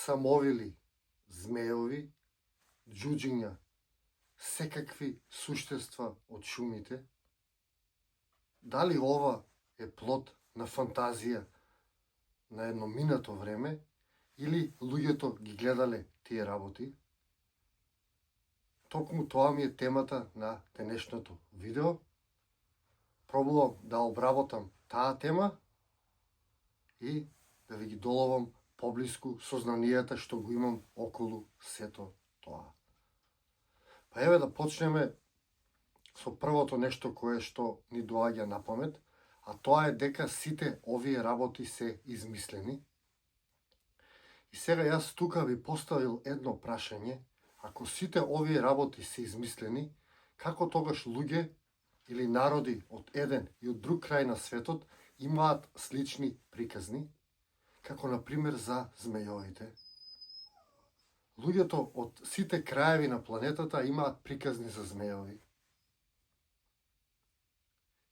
самовили, змееви, џуџиња, секакви суштества од шумите? Дали ова е плод на фантазија на едно минато време или луѓето ги гледале тие работи? Токму тоа ми е темата на денешното видео. Пробувам да обработам таа тема и да ви ги доловам поблиску сознанијата што го имам околу сето тоа. Па еве да почнеме со првото нешто кое што ни доаѓа на памет, а тоа е дека сите овие работи се измислени. И сега јас тука ви поставил едно прашање: ако сите овие работи се измислени, како тогаш луѓе или народи од еден и од друг крај на светот имаат слични приказни, како на пример за змејовите? Луѓето од сите краеви на планетата имаат приказни за змејови.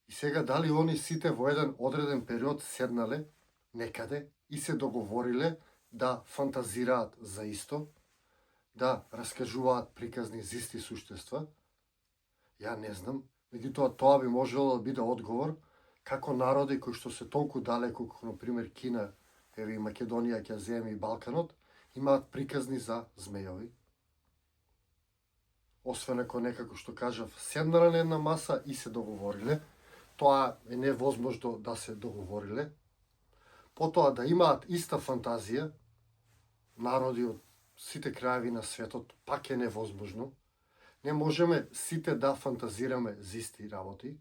И сега дали они сите во еден одреден период седнале некаде и се договориле да фантазираат за исто, да раскажуваат приказни за исти суштества? Ја не знам, меѓутоа тоа би можело да биде одговор како народи кои што се толку далеку, како на пример Кина, еве и Македонија ќе земе и Балканот, имаат приказни за змејови. Освен ако некако што кажав, седнале на една маса и се договориле, тоа е невозможно да се договориле. Потоа да имаат иста фантазија, народи од сите краеви на светот, пак е невозможно. Не можеме сите да фантазираме за исти работи.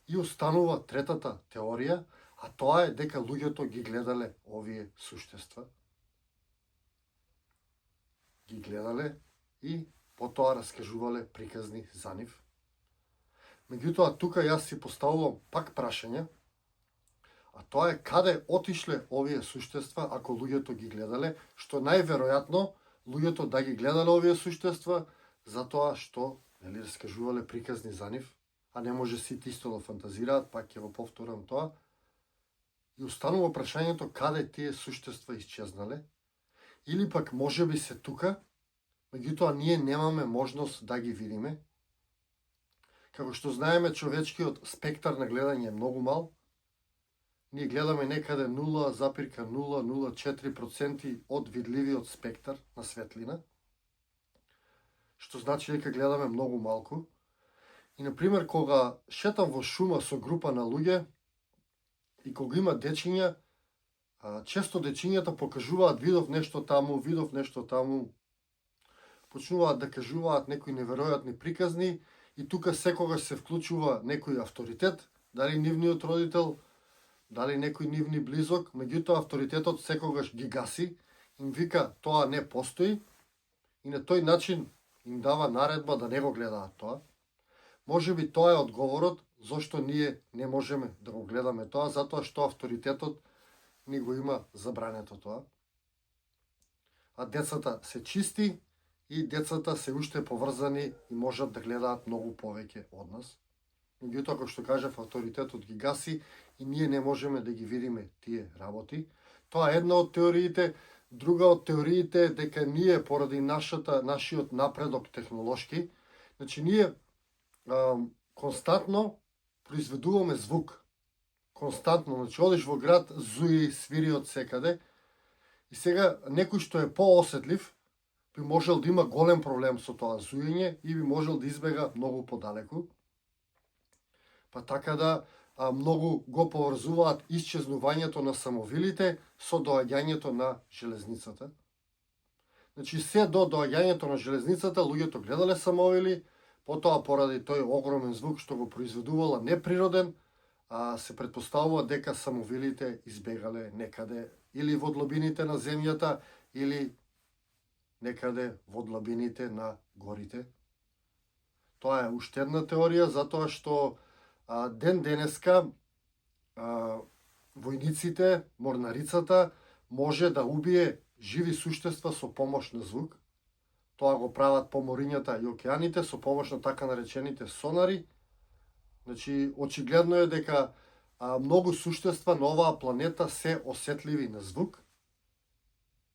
И останува третата теорија, а тоа е дека луѓето ги гледале овие суштества. Ги гледале и потоа раскажувале приказни за нив. Меѓутоа, тука јас си поставувам пак прашање, а тоа е каде отишле овие суштества ако луѓето ги гледале, што најверојатно луѓето да ги гледале овие суштества затоа што раскажувале приказни за нив, а не може сите исто да фантазираат, пак ќе го повторам тоа. И останува прашањето каде тие суштества исчезнале, или пак можеби се тука, меѓутоа ние немаме можност да ги видиме. Како што знаеме, човечкиот спектар на гледање е многу мал. Ние гледаме некаде 0,004% од видливиот спектар на светлина, што значи дека гледаме многу малку. И, например, кога шетам во шума со група на луѓе и кога има дечиња, често дечињата покажуваат видов нешто таму, почнуваат да кажуваат некои неверојатни приказни и тука секогаш се вклучува некој авторитет, дали нивниот родител, дали некој нивни близок, меѓутоа авторитетот секогаш ги гаси, им вика тоа не постои и на тој начин им дава наредба да не го гледаат тоа. Можеби тоа е одговорот зошто ние не можеме да го гледаме тоа, затоа што авторитетот ни го има забрането тоа. А децата се чисти и децата се уште поврзани и можат да гледаат многу повеќе од нас. Меѓутоа, како што кажав, авторитетот ги гаси и ние не можеме да ги видиме тие работи. Тоа е една од теориите. Друга од теориите е дека ние, поради нашиот напредок технолошки, значи ние константно произведуваме звук. Константно, значи одиш во град, зуи, свири од секаде. И сега некој што е поосетлив би можел да има голем проблем со тоа зуење и би можел да избега многу подалеку. Па така да многу го поврзуваат исчезнувањето на самовилите со доаѓањето на железницата. Значи се до доаѓањето на железницата луѓето гледале самовили, потоа поради тој огромен звук што го произведувала неприроден, се претпоставува дека самовилите избегале некаде или во длабините на земјата или некаде во длабините на горите. Тоа е уште една теорија, затоа што ден денеска војниците, морнарицата може да убие живи суштества со помош на звук. Тоа го прават поморињата и океаните со помош на така наречените сонари. Значи, очигледно е дека многу суштества на оваа планета се осетливи на звук.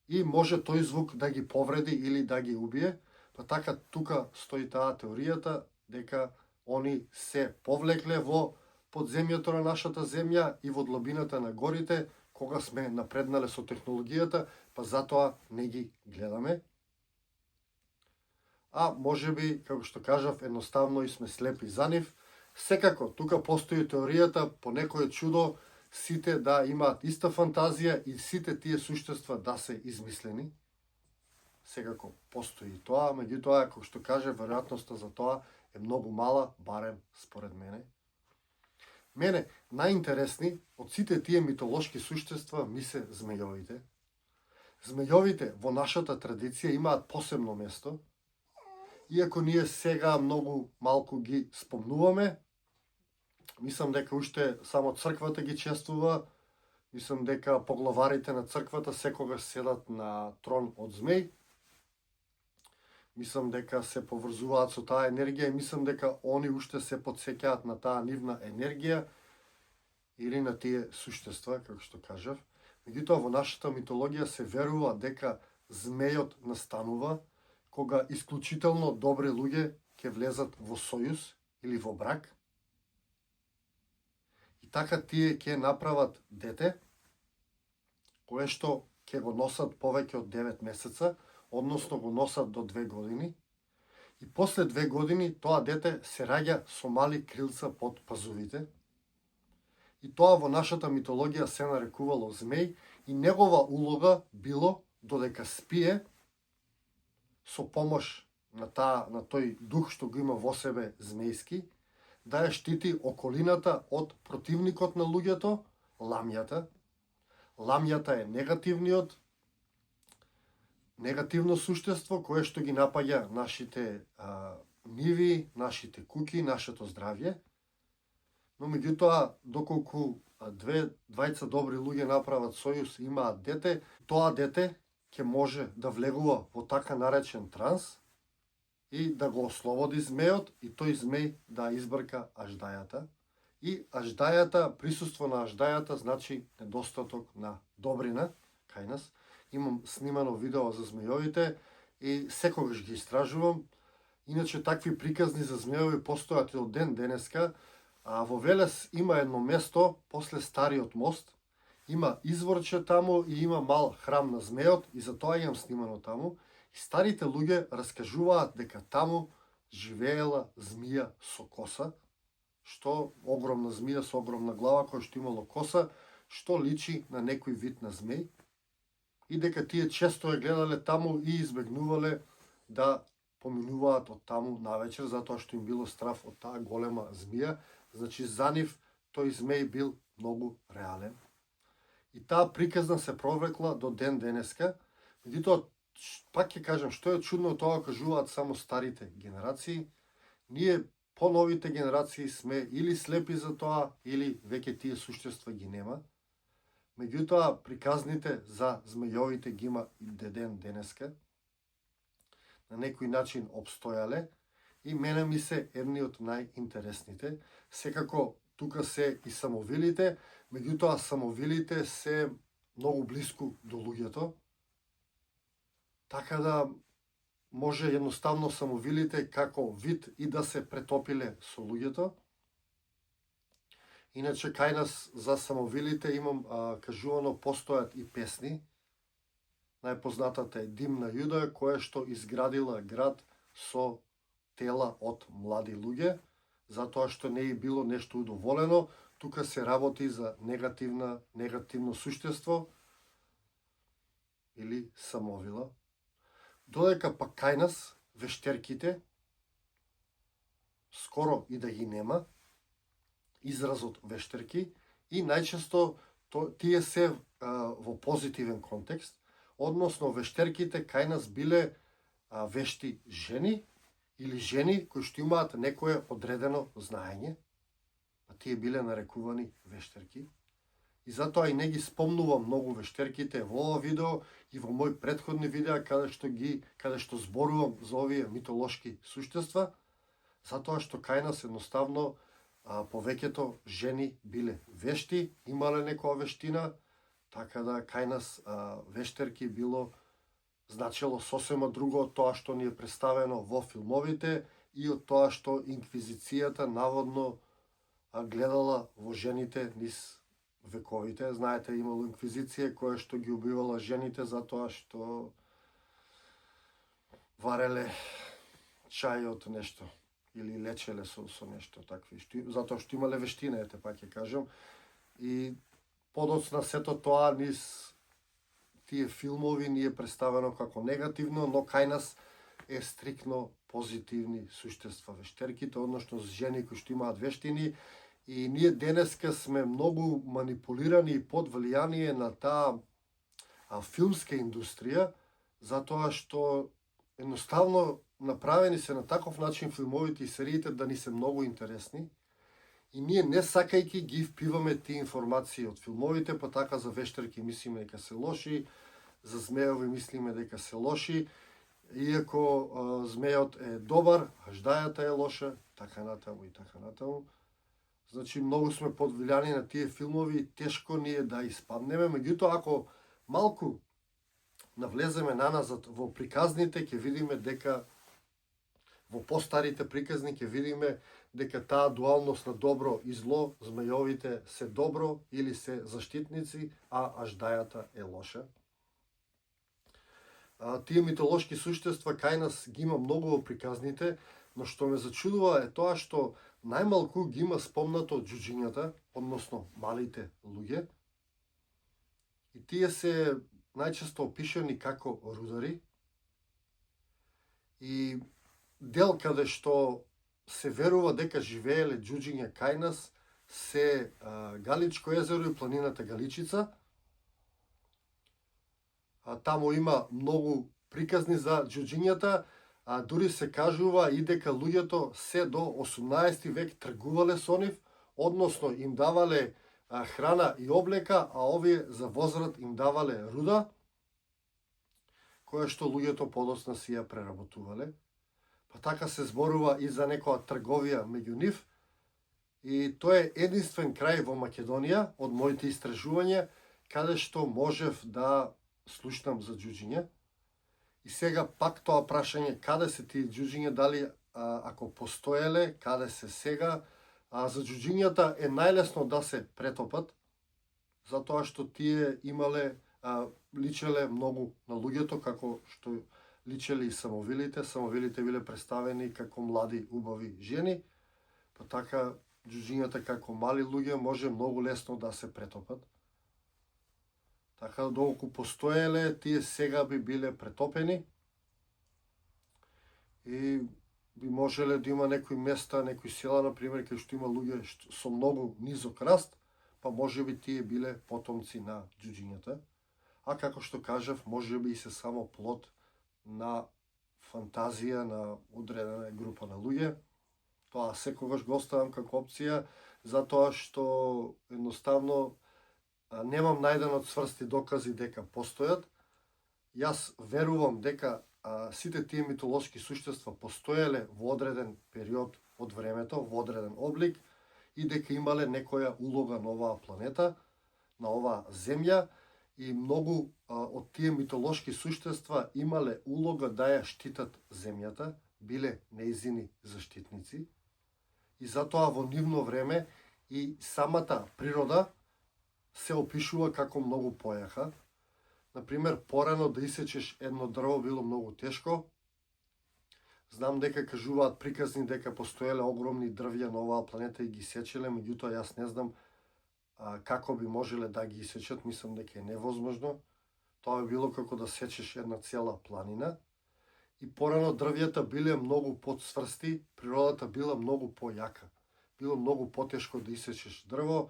и може тој звук да ги повреди или да ги убие, па така тука стои таа теоријата дека они се повлекле во подземјето на нашата земја и во длабината на горите, кога сме напреднале со технологијата, па затоа не ги гледаме. А може би, како што кажав, едноставно и сме слепи за нив. Секако, тука постои теоријата, по некое чудо, сите да имаат иста фантазија и сите тие суштества да се измислени. Секако постои и тоа, меѓутоа, како што каже, веројатноста за тоа е многу мала, барем според мене. Мене најинтересни од сите тие митолошки суштества ми се змејовите. Змејовите во нашата традиција имаат посебно место, иако ние сега многу малку ги спомнуваме. Мислам дека уште само црквата ги чествува, мислам дека поглаварите на црквата секогаш седат на трон од змеј. Мислам дека се поврзуваат со таа енергија и мислам дека они уште се потсеќаат на таа нивна енергија или на тие суштества, како што кажав. Меѓутоа, во нашата митологија се верува дека змејот настанува кога исклучително добри луѓе ќе влезат во сојуз или во брак. И така тие ќе направат дете, кое што ќе го носат повеќе од 9 месеца, односно го носат до 2 години. И после 2 години тоа дете се раѓа со мали крилца под пазувите. И тоа во нашата митологија се нарекувало змеј и негова улога било додека спие со помош на тој дух што го има во себе змејски, да ја штити околината од противникот на луѓето, ламјата. Ламјата е негативно суштество кое што ги напаѓа нашите ниви, нашите куки, нашето здравје. Но меѓутоа, доколку двајца добри луѓе направат сојуз и имаат дете, тоа дете ќе може да влегува во така наречен транс и да го ослободи змејот и тој змеј да избрка аждајата. И аждајата, присуство на аждајата значи недостаток на добрина кај нас. Имам снимано видео за змејовите и секогаш ги истражувам. Иначе такви приказни за змејови постојат и од ден денеска. Во Велес има едно место после стариот мост, има изворче таму и има мал храм на змејот и затоа имам снимано таму. И старите луѓе раскажуваат дека таму живеела змија со коса, што огромна змија со огромна глава која што имало коса, што личи на некој вид на змеј. И дека тие често ја гледале таму и избегнувале да поминуваат од таму навечер, затоа што им било страф од таа голема змија. Значи, за нив тој змеј бил многу реален. И таа приказна се провлекла до ден денеска. Меѓутоа, пак ќе кажам, што е чудно тоа кажуваат само старите генерации. Ние, по-новите генерации, сме или слепи за тоа, или веќе тие суштества ги нема. Меѓутоа, приказните за змејовите ги има и ден денеска. На некој начин обстојале. И мене ми се едни од најинтересните. Секако, тука се и самовилите, меѓутоа самовилите се многу блиску до луѓето. Така да може едноставно самовилите како вид и да се претопиле со луѓето. Иначе кај нас за самовилите имам кажувано постојат и песни. Најпознатата е Димна Јуда, која што изградила град со тела од млади луѓе, затоа што не е било нешто удоволено, тука се работи за негативно суштество или самовила. Додека пак кај нас вештерките скоро и да ги нема изразот вештерки и најчесто тие се во позитивен контекст, односно вештерките кај нас биле вешти жени или жени кои што имаат некое одредено знаење, а тие биле нарекувани вештерки. И затоа и не ги спомнувам многу вештерките во ова видео и во мои претходни видеа каде што зборувам за овие митолошки суштества, затоа што кај нас едноставно повеќето жени биле вешти, имале некоја вештина, Така да кај нас вештерки било значело сосема друго од тоа што ни е представено во филмовите и од тоа што инквизицијата наводно гледала во жените низ вековите. Знаете, имало инквизиција која што ги убивала жените затоа што вареле чај од нешто или лечеле со нешто такви, затоа што имале вештина, ете пак ќе кажам. И подоцна сето тоа низ тие филмови ни е представено како негативно, но кај нас е стрикно позитивни суштества вештерките, односно жени кои што имаат вештини. И ние денеска сме многу манипулирани и под влијание на таа филмска индустрија, затоа што едноставно направени се на таков начин филмовите и сериите да ни се многу интересни. И ние не сакајки ги впиваме тие информации од филмовите, па така за вештерки мислиме дека се лоши, за змеови мислиме дека се лоши, иако змеот е добар, аждајата е лоша, така натаму и така натаму. Значи, многу сме под влијание на тие филмови и тешко ни е да испаднеме. Меѓутоа, ако малку навлеземе наназад во приказните, ќе видиме дека во постарите приказни ќе видиме дека таа дуалност на добро и зло, змејовите се добро или се заштитници, а аждајата е лоша. Тие митолошки суштества кај нас ги има многу во приказните, но што ме зачудува е тоа што најмалку ги има спомнато од џуџињата, односно малите луѓе. И тие се најчесто опишани како рудари. И дел каде што се верува дека живееле џуџиња кај нас се Галичко езеро и планината Галичица. Таму има многу приказни за џуџињата, дури се кажува и дека луѓето се до 18 век тргувале со нив, односно им давале храна и облека, а овие за возврат им давале руда, која што луѓето подоцна си ја преработувале. Па така се зборува и за некоја трговија меѓу нив. И тоа е единствен крај во Македонија од моите истражувања каде што можев да слушнам за џуџиња. И сега пак тоа прашање, каде се тие џуџиња, дали ако постоеле, каде се сега. За џуџињата е најлесно да се претопат, затоа што тие имале, личеле многу на луѓето, како што личеле и самовилите. Самовилите биле представени како млади, убави жени, па така џуџињата како мали луѓе може многу лесно да се претопат. Така доколку постоеле, тие сега би биле претопени и би можеле да има некои места, некои села, например, кај што има луѓе со многу низок раст, па може би тие биле потомци на џуџињата. А како што кажав, може би и се само плод на фантазија на одредена група на луѓе. Тоа секогаш го оставам како опција, затоа што едноставно немам најден од цврсти докази дека постојат. Јас верувам дека сите тие митолошки суштества постоеле во одреден период од времето, во одреден облик и дека имале некоја улога на оваа планета, на оваа земја, и многу од тие митолошки суштества имале улога да ја штитат земјата, биле нејзини заштитници. И затоа во нивно време и самата природа се опишува како многу појака. Например, порано да исечеш едно дрво било многу тешко. Знам дека кажуваат приказни дека постоеле огромни дрвја на оваа планета и ги сечеле, меѓутоа јас не знам како би можеле да ги исечат, мислам дека е невозможно. Тоа би било како да сечеш една цела планина. И порано дрвјата биле многу подсврсти, природата била многу појака. Било многу потешко да исечеш дрво.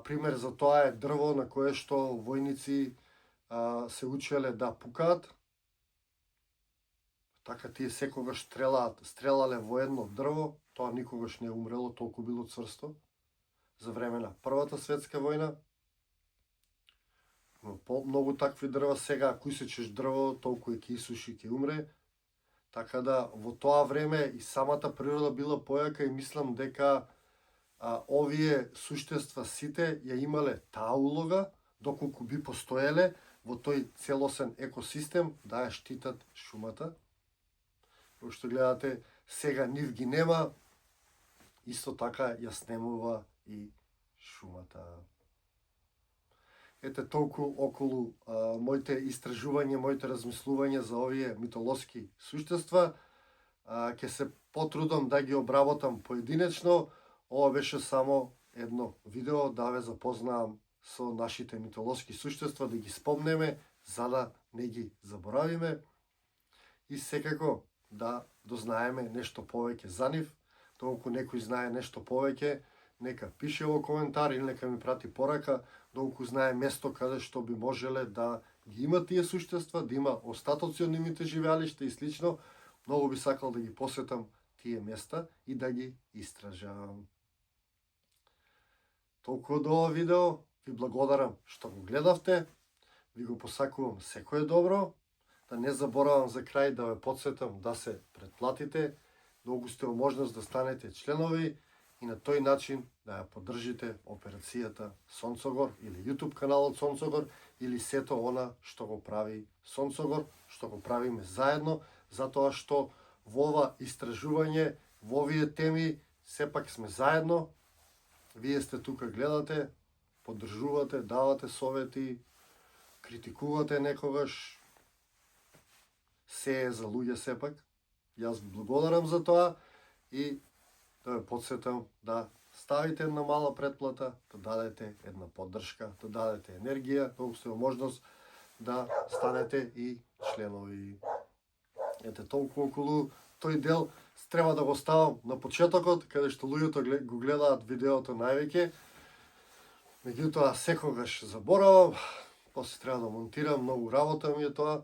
Пример за тоа е дрво на кое што војници се учеле да пукаат. Така тие секогаш стрелале во едно дрво, тоа никогаш не умрело, толку било цврсто. За време на Првата светска војна. Многу такви дрва, сега ако исечеш дрво, толку е ќе исуши, ќе умре. Така да во тоа време и самата природа била појака и мислам дека овие суштества сите ја имале таа улога доколку би постоеле во тој целосен екосистем да ја штитат шумата. Кој што гледате, сега нив ги нема, исто така ја снемува и шумата. Ете толку околу моите истражувања, моите размислувања за овие митолоски суштества. Ќе се потрудам да ги обработам поединечно. Ова беше само едно видео да ве запознаам со нашите митолоски суштества, да ги спомнеме, за да не ги заборавиме. И секако да дознаеме нешто повеќе за нив. Толку некој знае нешто повеќе, нека пише во коментар или нека ми прати порака, доколку знае место каде што би можеле да ги има тие суштества, да има остатоци од нивните живеалишта и слично. Многу би сакал да ги посетам тие места и да ги истражам. Толку од ова видео, ви благодарам што го гледавте, ви го посакувам секое добро, да не заборавам за крај да ве потсетам да се претплатите, доколку сте во можност да станете членови и на тој начин да ја поддржите операцијата Сонцогор или YouTube каналот Сонцогор или сето она што го прави Сонцогор, што го правиме заедно, затоа што во ова истражување, во овие теми, сепак сме заедно. Вие сте тука, гледате, поддржувате, давате совети, критикувате некогаш. Се е за луѓе сепак. Јас благодарам за тоа и да ве потсетам да ставите една мала претплата, да дадете една поддршка, да дадете енергија, доколку сте во можност да станете и членови. Ете толку околу тој дел треба да го ставам на почетокот, каде што луѓето го гледаат видеото највеќе. Меѓутоа секогаш заборавам, после треба да монтирам, многу работа ми е тоа,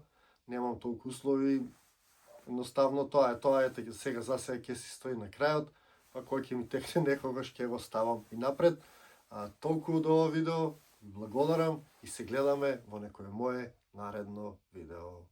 немам толку услови. Едноставно тоа е, сега за сега ќе си стои на крајот, па кој ќе ми текне некогаш ќе го ставам и напред. Толку од ова видео, благодарам и се гледаме во некое мое наредно видео.